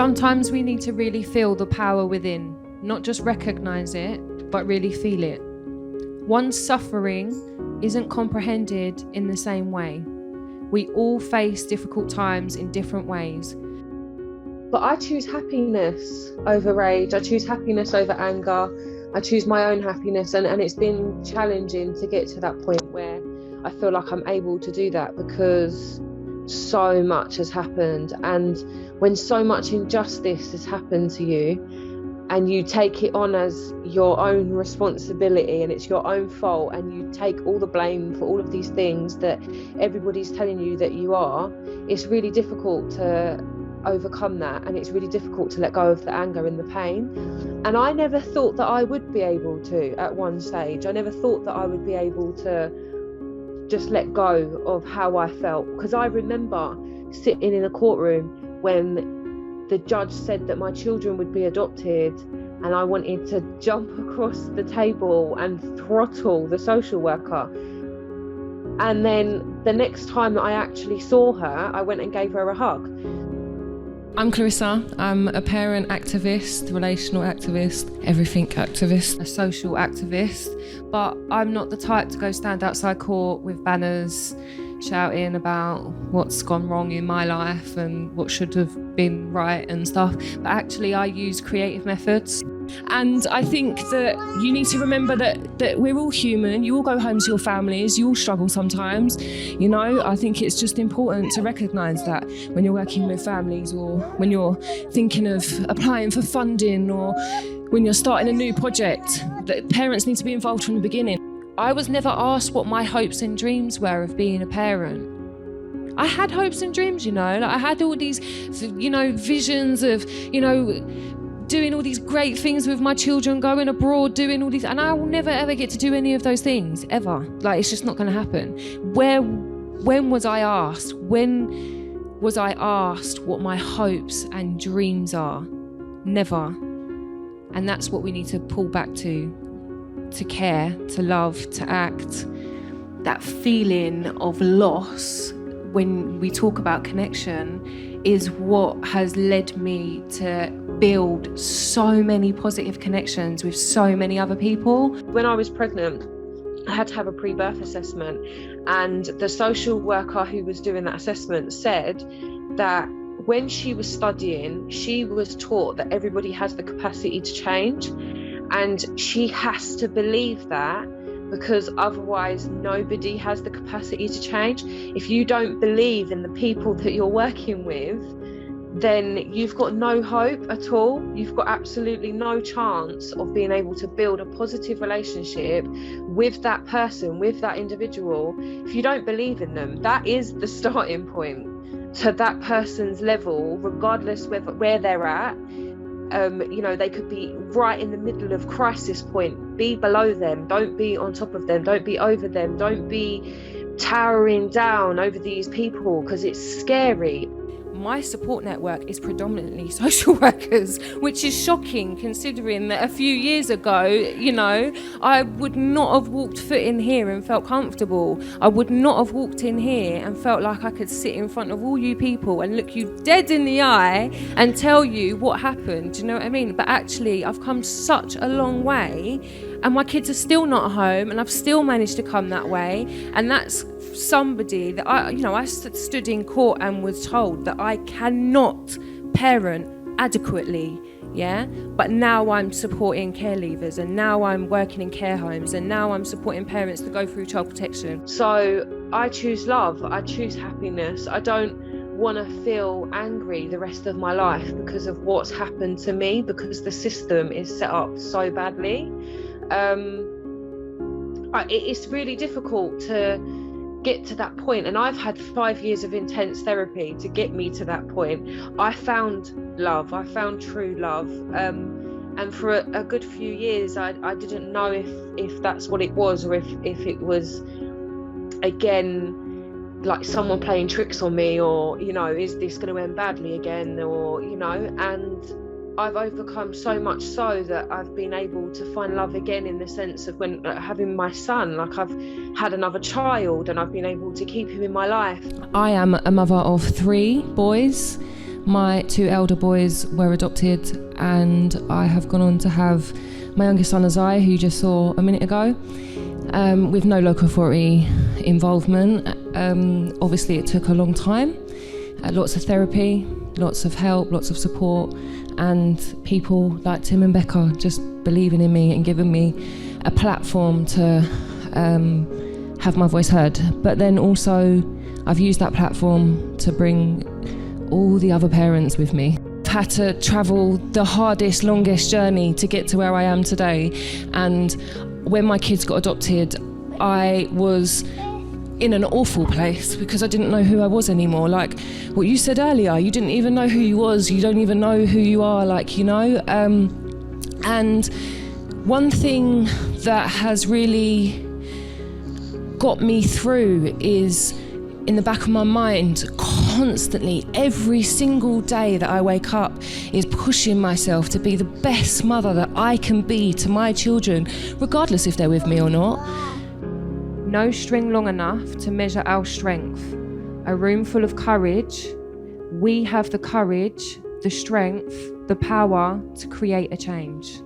Sometimes we need to really feel the power within, not just recognize it, but really feel it. One's suffering isn't comprehended in the same way. We all face difficult times in different ways. But I choose happiness over rage. I choose happiness over anger. I choose my own happiness. And it's been challenging to get to that point where I feel like I'm able to do that, because so much has happened. And when so much injustice has happened to you, and you take it on as your own responsibility and it's your own fault, and you take all the blame for all of these things that everybody's telling you that you are, it's really difficult to overcome that, and it's really difficult to let go of the anger and the pain. And I never thought that I would be able to at one stage. I never thought that I would be able to just let go of how I felt, because I remember sitting in a courtroom when the judge said that my children would be adopted, and I wanted to jump across the table and throttle the social worker. And then the next time that I actually saw her, I went and gave her a hug. I'm Clarissa. I'm a parent activist, relational activist, everything activist, a social activist. But I'm not the type to go stand outside court with banners shouting about what's gone wrong in my life and what should have been right and stuff. But actually I use creative methods. And I think that you need to remember that we're all human. You all go home to your families. You all struggle sometimes. You know, I think it's just important to recognise that when you're working with families, or when you're thinking of applying for funding, or when you're starting a new project, that parents need to be involved from the beginning. I was never asked what my hopes and dreams were of being a parent. I had hopes and dreams, you know. Like I had all these, visions of, doing all these great things with my children, going abroad, doing all these, and I will never ever get to do any of those things, ever. Like, it's just not going to happen. When was I asked? When was I asked what my hopes and dreams are? Never. And that's what we need to pull back to care, to love, to act. That feeling of loss when we talk about connection is what has led me to build so many positive connections with so many other people. When I was pregnant, I had to have a pre-birth assessment, and the social worker who was doing that assessment said that when she was studying, she was taught that everybody has the capacity to change, and she has to believe that, because otherwise nobody has the capacity to change. If you don't believe in the people that you're working with, then you've got no hope at all. You've got absolutely no chance of being able to build a positive relationship with that person, with that individual. If you don't believe in them, that is the starting point to that person's level, regardless where they're at. They could be right in the middle of crisis point. Be below them, don't be on top of them, don't be over them, don't be towering down over these people, because it's scary. My support network is predominantly social workers, which is shocking considering that a few years ago, I would not have walked foot in here and felt comfortable. I would not have walked in here and felt like I could sit in front of all you people and look you dead in the eye and tell you what happened. Do you know what I mean? But actually, I've come such a long way, and my kids are still not home, and I've still managed to come that way. And that's somebody that I stood in court and was told that I cannot parent adequately, but now I'm supporting care leavers, and now I'm working in care homes, and now I'm supporting parents to go through child protection. So I choose love, I choose happiness. I don't want to feel angry the rest of my life because of what's happened to me, because the system is set up so badly. It's really difficult to get to that point, and I've had 5 years of intense therapy to get me to that point. I found love, I found true love, and for a good few years I didn't know if that's what it was, or if it was again like someone playing tricks on me, or is this going to end badly again, or and I've overcome so much so that I've been able to find love again, in the sense of when having my son, like I've had another child and I've been able to keep him in my life. I am a mother of 3 boys. My 2 elder boys were adopted, and I have gone on to have my youngest son Azai, who you just saw a minute ago, with no local authority involvement. Obviously it took a long time, lots of therapy, lots of help, lots of support, and people like Tim and Becca just believing in me and giving me a platform to have my voice heard. But then also I've used that platform to bring all the other parents with me. I've had to travel the hardest, longest journey to get to where I am today. And when my kids got adopted, I was in an awful place because I didn't know who I was anymore. Like what you said earlier, you didn't even know who you was, you don't even know who you are, and one thing that has really got me through is in the back of my mind constantly, every single day that I wake up, is pushing myself to be the best mother that I can be to my children, regardless if they're with me or not. No string long enough to measure our strength. A room full of courage. We have the courage, the strength, the power to create a change.